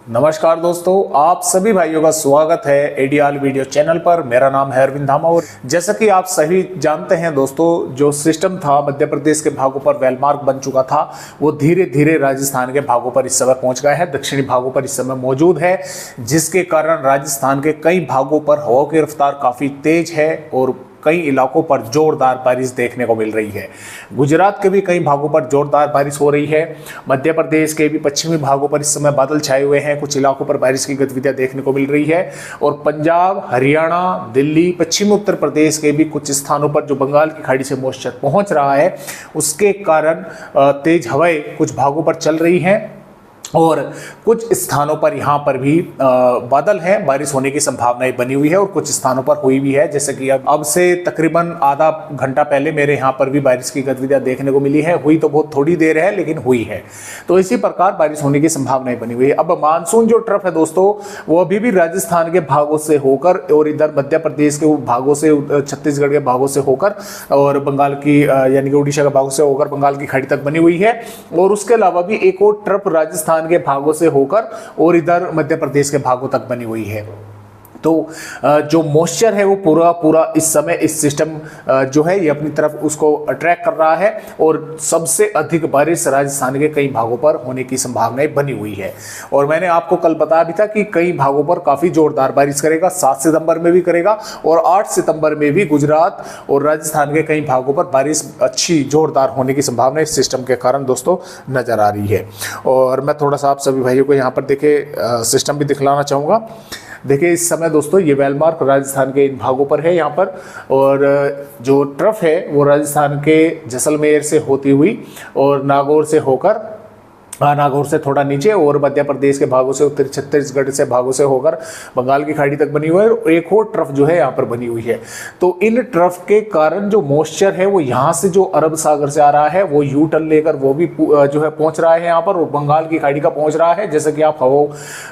नमस्कार दोस्तों, आप सभी भाइयों का स्वागत है एडीआल वीडियो चैनल पर। मेरा नाम है अरविंद धामा और जैसा कि आप सभी जानते हैं दोस्तों, जो सिस्टम था मध्य प्रदेश के भागों पर वेलमार्क बन चुका था, वो धीरे धीरे राजस्थान के भागों पर इस समय पहुंच गया है, दक्षिणी भागों पर इस समय मौजूद है, जिसके कारण राजस्थान के कई भागों पर हवा की रफ्तार काफ़ी तेज है और कई इलाकों पर जोरदार बारिश देखने को मिल रही है। गुजरात के भी कई भागों पर जोरदार बारिश हो रही है। मध्य प्रदेश के भी पश्चिमी भागों पर इस समय बादल छाए हुए हैं, कुछ इलाकों पर बारिश की गतिविधियां देखने को मिल रही है। और पंजाब, हरियाणा, दिल्ली, पश्चिमी उत्तर प्रदेश के भी कुछ स्थानों पर जो बंगाल की खाड़ी से मॉइस्चर पहुंच रहा है, उसके कारण तेज हवाएं कुछ भागों पर चल रही हैं और कुछ स्थानों पर यहाँ पर भी बादल हैं, बारिश होने की संभावनाएं बनी हुई है और कुछ स्थानों पर हुई भी है। जैसे कि अब से तकरीबन आधा घंटा पहले मेरे यहाँ पर भी बारिश की गतिविधियां देखने को मिली है। हुई तो बहुत थोड़ी देर है, लेकिन हुई है। तो इसी प्रकार बारिश होने की संभावनाएं बनी हुई है। अब मानसून जो ट्रफ है दोस्तों, वो अभी भी राजस्थान के भागों से होकर और इधर मध्य प्रदेश के भागों से, छत्तीसगढ़ के भागों से होकर और बंगाल की यानी कि उड़ीसा के भागों से होकर बंगाल की खाड़ी तक बनी हुई है। और उसके अलावा भी एक और ट्रफ राजस्थान के भागों से होकर और इधर मध्य प्रदेश के भागों तक बनी हुई है। तो जो मॉइस्चर है वो पूरा इस समय इस सिस्टम जो है ये अपनी तरफ उसको अट्रैक्ट कर रहा है और सबसे अधिक बारिश राजस्थान के कई भागों पर होने की संभावनाएं बनी हुई है। और मैंने आपको कल बताया भी था कि कई भागों पर काफ़ी जोरदार बारिश करेगा, 7 सितंबर में भी करेगा और 8 सितंबर में भी गुजरात और राजस्थान के कई भागों पर बारिश अच्छी जोरदार होने की संभावना इस सिस्टम के कारण दोस्तों नज़र आ रही है। और मैं थोड़ा सा आप सभी भाइयों को यहाँ पर देखे सिस्टम भी दिखलाना चाहूँगा। देखिए इस समय दोस्तों ये वेलमार्क राजस्थान के इन भागों पर है यहाँ पर, और जो ट्रफ है वो राजस्थान के जैसलमेर से होती हुई और नागौर से होकर, नागौर से थोड़ा नीचे और मध्य प्रदेश के भागों से, उत्तरी छत्तीसगढ़ से भागों से होकर बंगाल की खाड़ी तक बनी हुई है और एक और ट्रफ जो है यहाँ पर बनी हुई है। तो इन ट्रफ के कारण जो मॉइस्चर है वो यहाँ से जो अरब सागर से आ रहा है वो यू टर्न लेकर वो भी जो है पहुँच रहा है यहाँ पर और बंगाल की खाड़ी का पहुँच रहा है। जैसे कि आप हवाओं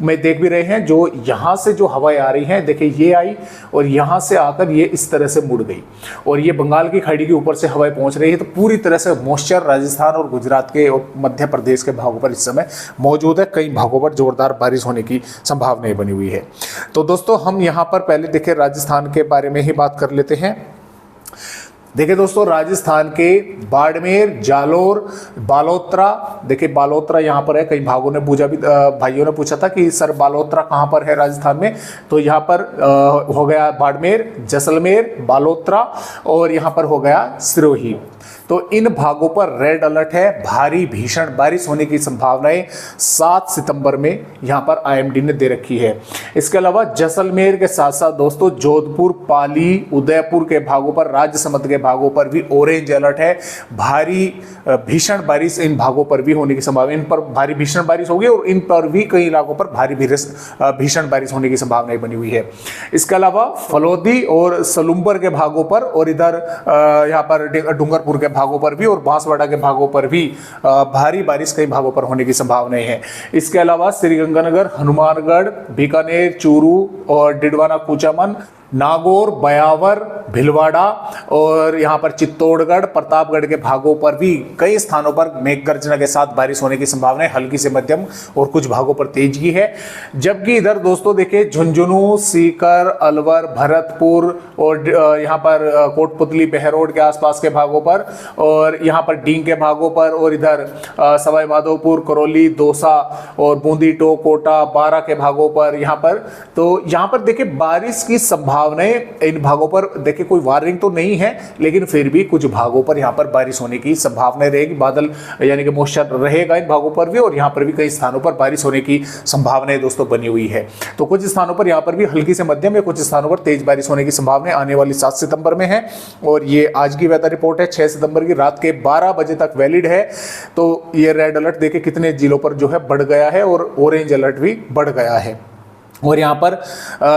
में देख भी रहे हैं, जो यहाँ से जो हवाएं आ रही हैं, देखिए ये आई और यहाँ से आकर ये इस तरह से मुड़ गई और ये बंगाल की खाड़ी के ऊपर से हवाएं पहुँच रही है। तो पूरी तरह से मॉइस्चर राजस्थान और गुजरात के और मध्य प्रदेश के भागों पर इस समय मौजूद है। कई भागों पर जोरदार बारिश होने की संभावनाएं बनी हुई है। तो दोस्तों हम यहां पर पहले देखिए राजस्थान के बारे में ही बात कर लेते हैं। देखिए दोस्तों, राजस्थान के बाड़मेर, जालोर, बालोतरा, देखिए बालोतरा यहाँ पर है। कई भागों ने पूछा भी, भाइयों ने पूछा था कि सर बालोतरा कहाँ पर है राजस्थान में, तो यहाँ पर हो गया बाड़मेर, जैसलमेर, बालोतरा और यहाँ पर हो गया सिरोही। तो इन भागों पर रेड अलर्ट है, भारी भीषण बारिश होने की संभावनाएं 7 सितंबर में यहां पर आईएमडी ने दे रखी है। इसके अलावा जैसलमेर के साथ साथ दोस्तों जोधपुर, पाली, उदयपुर के भागों पर, राजसमंद के भागों पर भी ऑरेंज अलर्ट है। भारी भीषण बारिश इन भागों पर भी होने की संभावना, इन पर भारी भीषण बारिश होगी और इन पर भी कई इलाकों पर भारी भीषण बारिश होने की संभावना बनी हुई है। इसके अलावा फलोदी और सलुम्बर के भागों पर और इधर यहाँ पर डूंगरपुर के भागों पर भी और बांसवाड़ा के भागों पर भी भारी बारिश कई भागों पर होने की संभावनाएं हैं। इसके अलावा श्रीगंगानगर, हनुमानगढ़, बीकानेर, चूरू और डिडवाना, कुचामन, नागौर, बयावर, भिलवाड़ा और यहाँ पर चित्तौड़गढ़, प्रतापगढ़ के भागों पर भी कई स्थानों पर मेघ गर्जना के साथ बारिश होने की संभावना है, हल्की से मध्यम और कुछ भागों पर तेज की है। जबकि इधर दोस्तों देखिए झुंझुनू, सीकर, अलवर, भरतपुर और यहाँ पर कोटपुतली, बहरोड के आसपास के भागों पर और यहाँ पर डींग के भागों पर और इधर सवाई माधोपुर, करौली, दौसा और बूंदी, टोंक, कोटा, बारा के भागों पर यहाँ पर, तो यहाँ पर देखिए बारिश की संभावनाएं इन भागों पर, देखिए कोई वार्निंग तो नहीं है लेकिन फिर भी कुछ भागों पर यहाँ पर बारिश होने की संभावना रहेगी। बादल यानी कि मॉइस्चर रहेगा इन भागों पर भी और यहाँ पर भी कई स्थानों पर बारिश होने की संभावनाएं दोस्तों बनी हुई है। तो कुछ स्थानों पर यहाँ पर भी हल्की से मध्यम या कुछ स्थानों पर तेज बारिश होने की संभावना आने वाली 7 सितंबर में है। और ये आज की वेदर रिपोर्ट है, 6 सितंबर की रात के 12 बजे तक वैलिड है। तो ये रेड अलर्ट देखिए कितने जिलों पर जो है बढ़ गया है और ऑरेंज अलर्ट भी बढ़ गया है। और यहाँ पर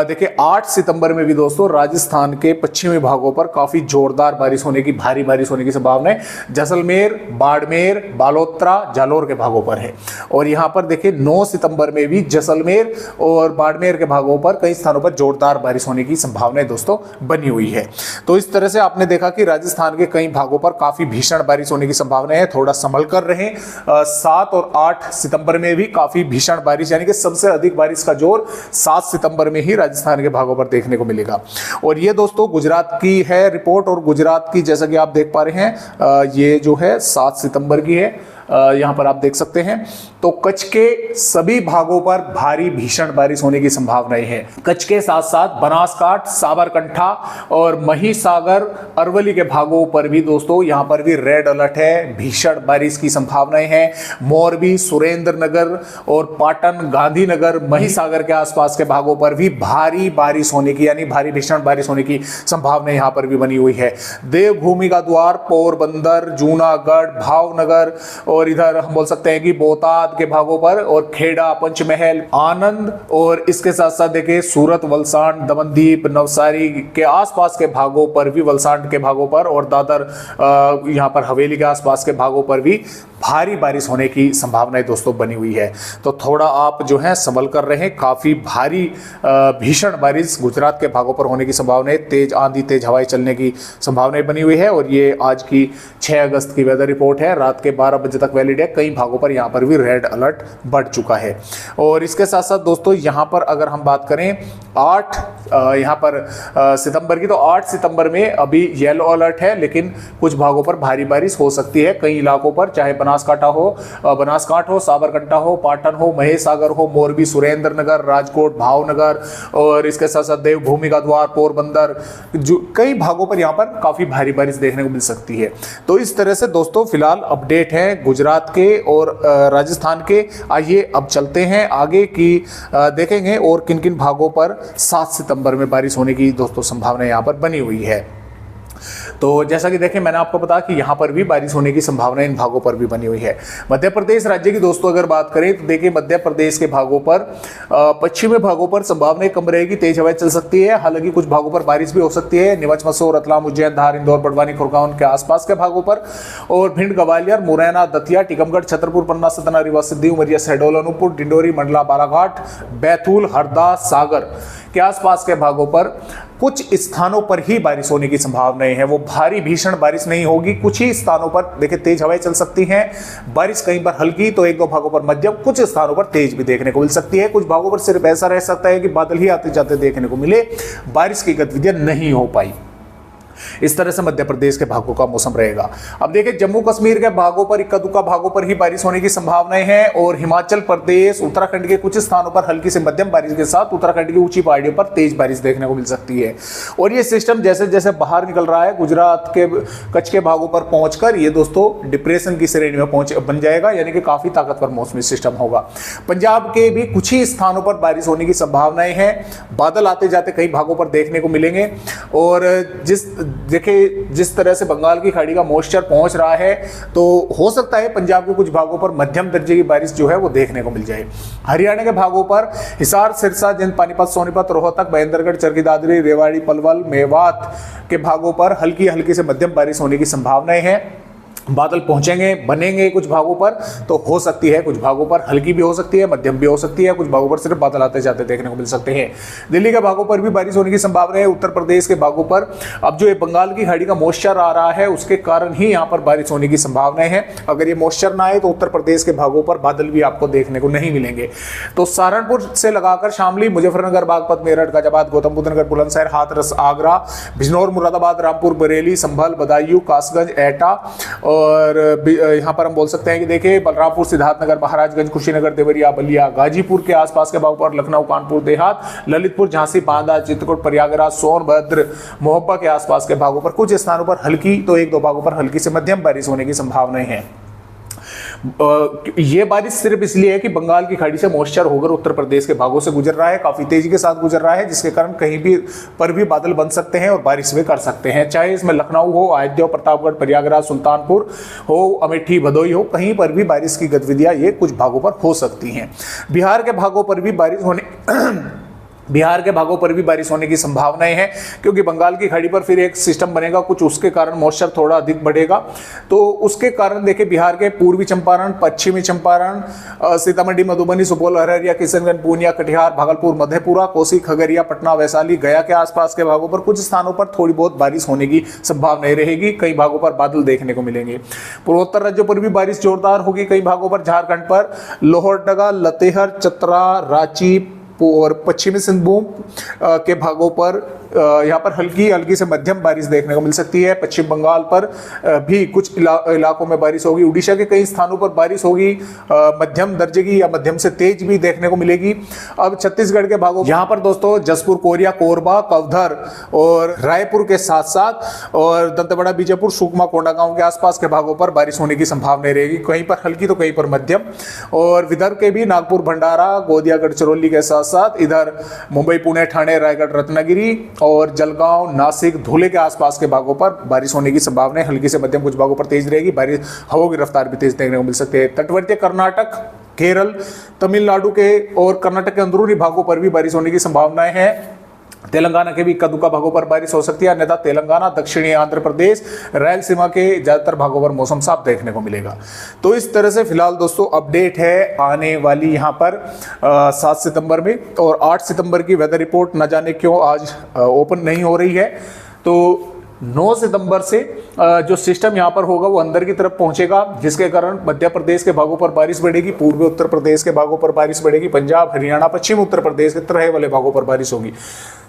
देखिए 8 सितंबर में भी दोस्तों राजस्थान के पश्चिमी भागों पर काफी जोरदार बारिश होने की, भारी बारिश होने की संभावना है। जैसलमेर, बाड़मेर, बालोतरा, जालौर के भागों पर है। और यहाँ पर देखिए 9 सितंबर में भी जैसलमेर और बाड़मेर के भागों पर कई स्थानों पर जोरदार बारिश होने की संभावनाएं दोस्तों बनी हुई है। तो इस तरह से आपने देखा कि राजस्थान के कई भागों पर काफी भीषण बारिश होने की संभावना है। थोड़ा संभल कर रहें। 7 और 8 सितंबर में भी काफी भीषण बारिश, यानी कि सबसे अधिक बारिश का जोर 7 सितंबर में ही राजस्थान के भागों पर देखने को मिलेगा। और ये दोस्तों गुजरात की है रिपोर्ट, और गुजरात की जैसा कि आप देख पा रहे हैं ये जो है 7 सितंबर की है। यहां पर आप देख सकते हैं। तो कच्छ के सभी भागों पर भारी भीषण बारिश होने की संभावनाएं हैं। कच्छ के साथ साथ बनासकांठा, साबरकांठा और महिसागर, अरवली के भागों पर भी दोस्तों यहां पर भी रेड अलर्ट है, भीषण बारिश की संभावनाएं हैं। मोरबी, सुरेंद्रनगर और पाटन, गांधीनगर, महिसागर के आसपास के भागों पर भी भारी बारिश होने की, यानी भारी भीषण बारिश होने की संभावना यहां पर भी बनी हुई है। देवभूमि का द्वार, पोरबंदर, जूनागढ़, भावनगर और इधर हम बोल सकते हैं कि बोटाद के भागों पर, और खेड़ा, पंचमहल, आनंद और इसके साथ साथ देखिए सूरत, वलसाड, दमनदीप, नवसारी के आसपास के भागों पर भी, वलसाड के भागों पर और दादर यहाँ पर हवेली के आसपास के भागों पर भी भारी बारिश होने की संभावनाएं दोस्तों बनी हुई है। तो थोड़ा आप जो है संभल कर रहे हैं। काफी भारी भीषण बारिश गुजरात के भागों पर होने की संभावना, तेज आंधी, तेज हवाएं चलने की संभावनाएं बनी हुई है। और ये आज की 6 अगस्त की वेदर रिपोर्ट है, रात के 12 बजे तक वैलिड है। कई भागों पर यहाँ पर भी रेड अलर्ट बढ़ चुका है। और इसके साथ साथ दोस्तों यहाँ पर अगर हम बात करें 8 यहाँ पर सितंबर की, तो 8 सितंबर में अभी येलो अलर्ट है, लेकिन कुछ भागों पर भारी बारिश हो सकती है। कई इलाकों पर, चाहे बनासकांठा हो, साबरकांठा हो, पाटन हो, महिसागर हो, मोरबी, सुरेंद्रनगर, राजकोट, भावनगर और इसके साथ साथ देवभूमि का द्वार, पोरबंदर, जो कई भागों पर यहाँ पर काफी भारी बारिश देखने को मिल सकती है। तो इस तरह से दोस्तों फिलहाल अपडेट है गुजरात के और राजस्थान के। आइए अब चलते हैं आगे की, देखेंगे और किन किन भागों पर 7 सितंबर में बारिश होने की दोस्तों संभावना यहाँ पर बनी हुई है। तो जैसा कि देखें, मैंने आपको बताया कि यहाँ पर भी बारिश होने की संभावना इन भागों पर भी बनी हुई है। मध्य प्रदेश राज्य की दोस्तों अगर बात करें तो देखिए मध्य प्रदेश के भागों पर, पश्चिमी भागों पर संभावना कम रहेगी, तेज हवाएं चल सकती है। हालांकि कुछ भागों पर बारिश भी हो सकती है। नीमच, मसूर, रतलाम, उज्जैन, धार, इंदौर, बड़वानी, खुरगांव के आसपास के भागों पर, और भिंड, ग्वालियर, मुरैना, दतिया, टीकमगढ़, छतरपुर, पन्ना, सतना, रीवा, सिद्धि, उमरिया, शहडोल, अनूपपुर, डिंडोरी, मंडला, बालाघाट, बैतूल, हरदा, सागर के आसपास के भागों पर कुछ स्थानों पर ही बारिश होने की संभावनाएं हैं। वो भारी भीषण बारिश नहीं होगी। कुछ ही स्थानों पर देखिए तेज हवाएं चल सकती हैं। बारिश कहीं पर हल्की, तो 1-2 भागों पर मध्यम, कुछ स्थानों पर तेज भी देखने को मिल सकती है। कुछ भागों पर सिर्फ ऐसा रह सकता है कि बादल ही आते जाते देखने को मिले, बारिश की गतिविधियां नहीं हो पाई। इस तरह से मध्य प्रदेश के भागों का मौसम रहेगा। अब देखिए जम्मू कश्मीर के भागों पर, इक्का दुक्का भागों पर ही बारिश होने की संभावनाएं हैं। और हिमाचल प्रदेश, उत्तराखंड के कुछ स्थानों पर हल्की से मध्यम बारिश के साथ उत्तराखंड की ऊंची पहाड़ियों पर तेज बारिश देखने को मिल सकती है। और ये सिस्टम जैसे जैसे बाहर निकल रहा है, गुजरात के कच्छ के भागों पर पहुंचकर ये दोस्तों डिप्रेशन की श्रेणी में बन जाएगा, यानी कि काफी ताकतवर मौसमी सिस्टम होगा। पंजाब के भी कुछ ही स्थानों पर बारिश होने की संभावनाएं हैं। बादल आते जाते कई भागों पर देखने को मिलेंगे। और देखिए जिस तरह से बंगाल की खाड़ी का मॉइस्चर पहुंच रहा है, तो हो सकता है पंजाब के कुछ भागों पर मध्यम दर्जे की बारिश जो है वो देखने को मिल जाए। हरियाणा के भागों पर हिसार, सिरसा, जिंद, पानीपत, सोनीपत, रोहतक, महेंद्रगढ़, चरखी दादरी, रेवाड़ी, पलवल, मेवात के भागों पर हल्की हल्की से मध्यम बारिश होने की संभावनाएं हैं। बादल पहुंचेंगे, बनेंगे कुछ भागों पर, तो हो सकती है कुछ भागों पर हल्की भी हो सकती है, मध्यम भी हो सकती है, कुछ भागों पर सिर्फ बादल आते जाते देखने को मिल सकते हैं। दिल्ली के भागों पर भी बारिश होने की संभावना है। उत्तर प्रदेश के भागों पर अब जो ये बंगाल की खाड़ी का मॉइस्चर आ रहा है, उसके कारण ही यहाँ पर बारिश होने की संभावनाएं हैं। अगर ये मॉइस्चर ना आए तो उत्तर प्रदेश के भागों पर बादल भी आपको देखने को नहीं मिलेंगे। तो सहारनपुर से लगाकर शामली, मुजफ्फरनगर, बागपत, मेरठ, गाजियाबाद, गौतम बुद्ध नगर, बुलंदशहर, हाथरस, आगरा, बिजनौर, मुरादाबाद, रामपुर, बरेली, संभल, बदायूं, कासगंज, एटा, और यहाँ पर हम बोल सकते हैं कि देखिए बलरामपुर, सिद्धार्थनगर, महाराजगंज, कुशीनगर, देवरिया, बलिया, गाजीपुर के आसपास के भागों पर, लखनऊ, कानपुर देहात, ललितपुर, झांसी, बांदा, चित्रकूट, प्रयागराज, सोनभद्र, मोहब्बा के आसपास के भागों पर कुछ स्थानों पर हल्की, तो 1-2 भागों पर हल्की से मध्यम बारिश होने की संभावनाएं हैं। ये बारिश सिर्फ इसलिए है कि बंगाल की खाड़ी से मॉइस्चर होकर उत्तर प्रदेश के भागों से गुजर रहा है, काफी तेजी के साथ गुजर रहा है, जिसके कारण कहीं भी पर भी बादल बन सकते हैं और बारिश भी कर सकते हैं। चाहे इसमें लखनऊ हो, अयोध्या, प्रतापगढ़, प्रयागराज, सुल्तानपुर हो, अमेठी, भदोही हो, कहीं पर भी बारिश की गतिविधियां ये कुछ भागों पर हो सकती हैं। बिहार के भागों पर भी बारिश होने बिहार के भागों पर भी बारिश होने की संभावनाएं हैं, क्योंकि बंगाल की खाड़ी पर फिर एक सिस्टम बनेगा कुछ, उसके कारण मॉइस्चर थोड़ा अधिक बढ़ेगा। तो उसके कारण देखिए बिहार के पूर्वी चंपारण, पश्चिमी चंपारण, सीतामढ़ी, मधुबनी, सुपौल, अररिया, किशनगंज, पूर्णिया, कटिहार, भागलपुर, मधेपुरा, कोसी, खगड़िया, पटना, वैशाली, गया के आसपास के भागों पर कुछ स्थानों पर थोड़ी बहुत बारिश होने की संभावनाएं रहेगी। कई भागों पर बादल देखने को मिलेंगे। पूर्वोत्तर राज्यों पर भी बारिश जोरदार होगी। कई भागों पर झारखंड पर लोहरदगा, लतेहर, चतरा, रांची और पश्चिमी सिंहभूम के भागों पर यहाँ पर हल्की से मध्यम बारिश देखने को मिल सकती है। पश्चिम बंगाल पर भी कुछ इलाकों में बारिश होगी। उड़ीसा के कई स्थानों पर बारिश होगी, मध्यम दर्जे की या मध्यम से तेज भी देखने को मिलेगी। अब छत्तीसगढ़ के भागों, यहाँ पर दोस्तों जसपुर, कोरिया, कोरबा, कवधर और रायपुर के साथ साथ और दंतेवाड़ा, बीजापुर, सुकमा, कोंडागांव के आसपास के भागों पर बारिश होने की संभावना रहेगी। कहीं पर हल्की तो कहीं पर मध्यम। और विदर्भ के भी नागपुर, भंडारा, गोंदिया, गढ़चिरौली के साथ साथ इधर मुंबई, पुणे, ठाणे, रायगढ़, रत्नागिरी और जलगांव, नासिक, धुले के आसपास के भागों पर बारिश होने की संभावना है। हल्की से मध्यम, कुछ भागों पर तेज रहेगी बारिश। हवाओं की रफ्तार भी तेज देखने को मिल सकती है। तटवर्तीय कर्नाटक, केरल, तमिलनाडु के और कर्नाटक के अंदरूनी भागों पर भी बारिश होने की संभावनाएं हैं। तेलंगाना के भी इक्का दुक्का भागों पर बारिश हो सकती है, अन्यथा तेलंगाना, दक्षिणी आंध्र प्रदेश, रायलसीमा के ज्यादातर भागों पर मौसम साफ देखने को मिलेगा। तो इस तरह से फिलहाल दोस्तों अपडेट है आने वाली यहाँ पर 7 सितंबर में। और 8 सितंबर की वेदर रिपोर्ट न जाने क्यों आज ओपन नहीं हो रही है। तो 9 सितंबर से जो सिस्टम यहाँ पर होगा वो अंदर की तरफ पहुंचेगा, जिसके कारण मध्य प्रदेश के भागों पर बारिश बढ़ेगी, पूर्वी उत्तर प्रदेश के भागों पर बारिश बढ़ेगी, पंजाब, हरियाणा, पश्चिम उत्तर प्रदेश के तराई वाले भागों पर बारिश होगी।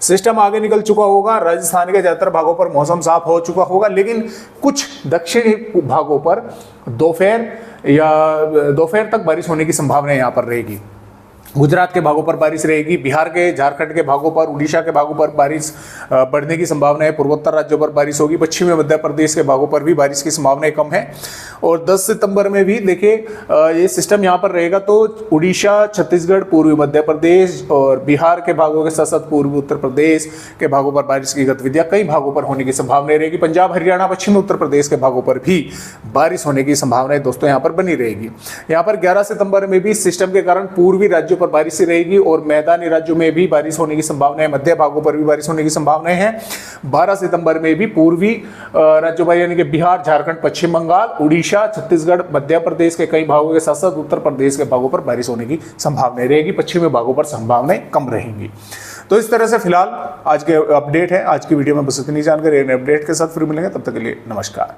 सिस्टम आगे निकल चुका होगा, राजस्थान के ज्यादातर भागों पर मौसम साफ हो चुका होगा, लेकिन कुछ दक्षिणी भागों पर दोपहर तक बारिश होने की संभावना यहाँ पर रहेगी। गुजरात के भागों पर बारिश रहेगी, बिहार के, झारखंड के भागों पर, उड़ीसा के भागों पर बारिश बढ़ने की संभावना है, पूर्वोत्तर राज्यों पर बारिश होगी, पश्चिमी मध्य प्रदेश के भागों पर भी बारिश की संभावनाएं कम है। और 10 सितंबर में भी देखिए ये सिस्टम यहाँ पर रहेगा, तो उड़ीसा, छत्तीसगढ़, पूर्वी मध्य प्रदेश और बिहार के भागों के साथ साथ पूर्वी उत्तर प्रदेश के भागों पर बारिश की गतिविधियां कई भागों पर होने की संभावना रहेगी। पंजाब, हरियाणा, पश्चिमी उत्तर प्रदेश के भागों पर भी बारिश होने की संभावनाएं दोस्तों यहाँ पर बनी रहेगी। यहाँ पर 11 सितंबर में भी सिस्टम के कारण पूर्वी राज्यों पर बारिश रहेगी और मैदानी राज्यों में भी बारिश होने की संभावना है, मध्य भागों पर भी बारिश होने की संभावनाएं हैं। 12 सितंबर में भी पूर्वी राज्यों यानी कि बिहार, झारखंड, पश्चिम बंगाल, उड़ीसा, छत्तीसगढ़, मध्य प्रदेश के कई भागों के साथ साथ उत्तर प्रदेश के भागों पर बारिश होने की संभावनाएं रहेगी, पश्चिमी भागों पर संभावनाएं कम रहेंगी। तो इस तरह से फिलहाल आज के अपडेट है। आज की वीडियो में बस इतनी जानकारी, अपडेट के साथ फिर मिलेंगे, तब तक के लिए नमस्कार।